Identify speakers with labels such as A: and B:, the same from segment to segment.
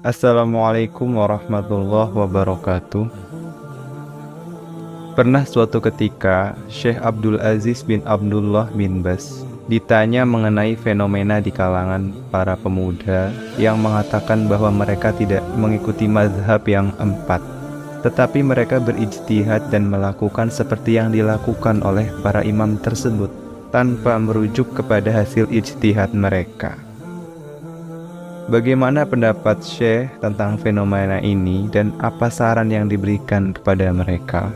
A: Assalamualaikum warahmatullahi wabarakatuh. Pernah suatu ketika, Syekh Abdul Aziz bin Abdullah bin Baz ditanya mengenai fenomena di kalangan para pemuda yang mengatakan bahwa mereka tidak mengikuti mazhab yang empat, tetapi mereka berijtihad dan melakukan seperti yang dilakukan oleh para imam tersebut tanpa merujuk kepada hasil ijtihad mereka. Bagaimana pendapat Syekh tentang fenomena ini dan apa saran yang diberikan kepada mereka?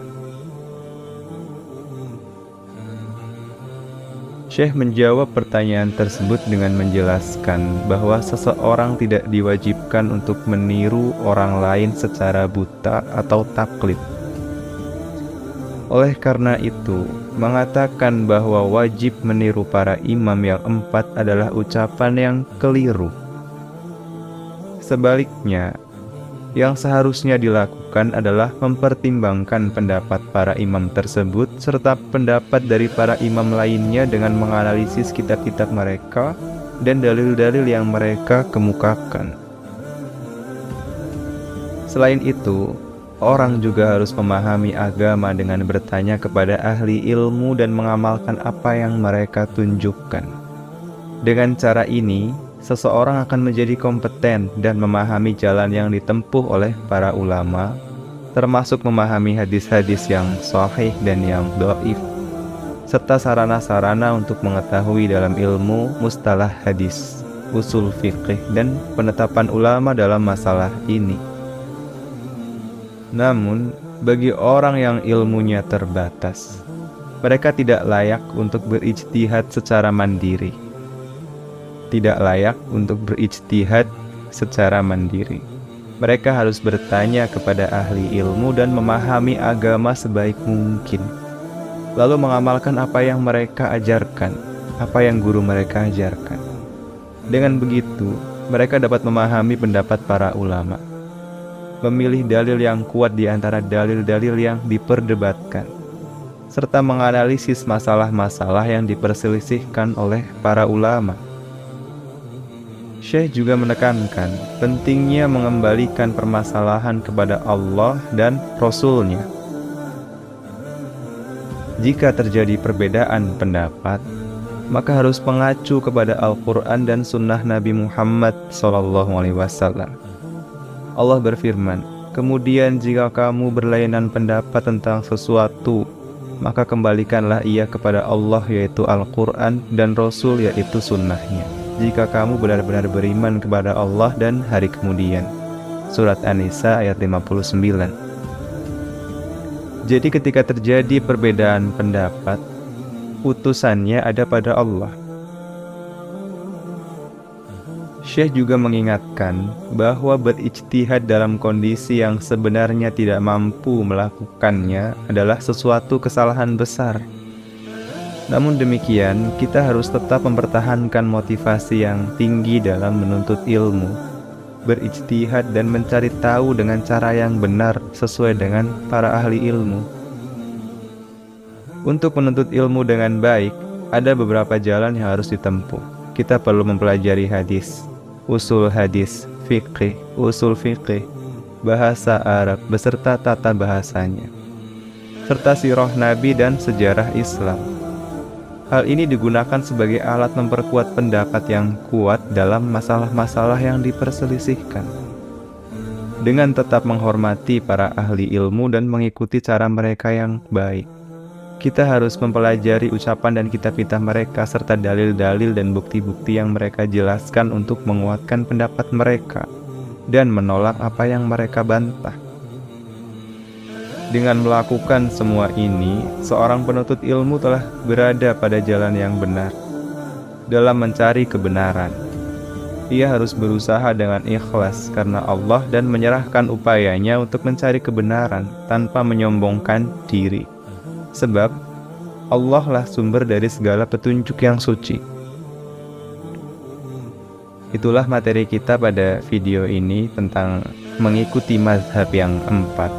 A: Syekh menjawab pertanyaan tersebut dengan menjelaskan bahwa seseorang tidak diwajibkan untuk meniru orang lain secara buta atau taklid. Oleh karena itu, mengatakan bahwa wajib meniru para imam yang empat adalah ucapan yang keliru. Sebaliknya, yang seharusnya dilakukan adalah mempertimbangkan pendapat para imam tersebut serta pendapat dari para imam lainnya dengan menganalisis kitab-kitab mereka dan dalil-dalil yang mereka kemukakan. Selain itu, orang juga harus memahami agama dengan bertanya kepada ahli ilmu dan mengamalkan apa yang mereka tunjukkan. Dengan cara ini, seseorang akan menjadi kompeten dan memahami jalan yang ditempuh oleh para ulama, termasuk memahami hadis-hadis yang sahih dan yang dhaif, serta sarana-sarana untuk mengetahui dalam ilmu mustalah hadis, usul fiqih, dan penetapan ulama dalam masalah ini. Namun, bagi orang yang ilmunya terbatas, mereka tidak layak untuk berijtihad secara mandiri. Mereka harus bertanya kepada ahli ilmu dan memahami agama sebaik mungkin, lalu mengamalkan apa yang mereka ajarkan, apa yang guru mereka ajarkan. Dengan begitu, mereka dapat memahami pendapat para ulama, memilih dalil yang kuat di antara dalil-dalil yang diperdebatkan, serta menganalisis masalah-masalah yang diperselisihkan oleh para ulama. Syekh juga menekankan pentingnya mengembalikan permasalahan kepada Allah dan Rasul-Nya. Jika terjadi perbedaan pendapat, maka harus mengacu kepada Al-Quran dan Sunnah Nabi Muhammad SAW. Allah berfirman, "Kemudian jika kamu berlainan pendapat tentang sesuatu, maka kembalikanlah ia kepada Allah, yaitu Al-Quran, dan Rasul, yaitu Sunnahnya. Jika kamu benar-benar beriman kepada Allah dan hari kemudian." Surat An-Nisa ayat 59. Jadi ketika terjadi perbedaan pendapat, putusannya ada pada Allah. Syekh juga mengingatkan bahwa berijtihad dalam kondisi yang sebenarnya tidak mampu melakukannya adalah sesuatu kesalahan besar. Namun demikian, kita harus tetap mempertahankan motivasi yang tinggi dalam menuntut ilmu, berijtihad dan mencari tahu dengan cara yang benar sesuai dengan para ahli ilmu. Untuk menuntut ilmu dengan baik, ada beberapa jalan yang harus ditempuh. Kita perlu mempelajari hadis, usul hadis, fiqih, usul fiqih, bahasa Arab beserta tata bahasanya, serta sirah Nabi dan sejarah Islam. Hal ini digunakan sebagai alat memperkuat pendapat yang kuat dalam masalah-masalah yang diperselisihkan. Dengan tetap menghormati para ahli ilmu dan mengikuti cara mereka yang baik, kita harus mempelajari ucapan dan kitab-kitab mereka serta dalil-dalil dan bukti-bukti yang mereka jelaskan untuk menguatkan pendapat mereka dan menolak apa yang mereka bantah. Dengan melakukan semua ini, seorang penuntut ilmu telah berada pada jalan yang benar. Dalam mencari kebenaran, ia harus berusaha dengan ikhlas karena Allah dan menyerahkan upayanya untuk mencari kebenaran tanpa menyombongkan diri. Sebab Allah lah sumber dari segala petunjuk yang suci. Itulah materi kita pada video ini tentang mengikuti mazhab yang empat,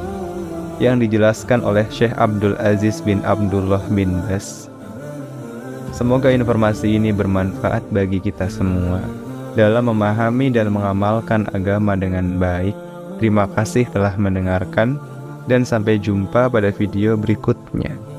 A: yang dijelaskan oleh Syekh Abdul Aziz bin Abdullah bin Baz. Semoga informasi ini bermanfaat bagi kita semua. dalam memahami dan mengamalkan agama dengan baik. Terima kasih telah mendengarkan, dan sampai jumpa pada video berikutnya.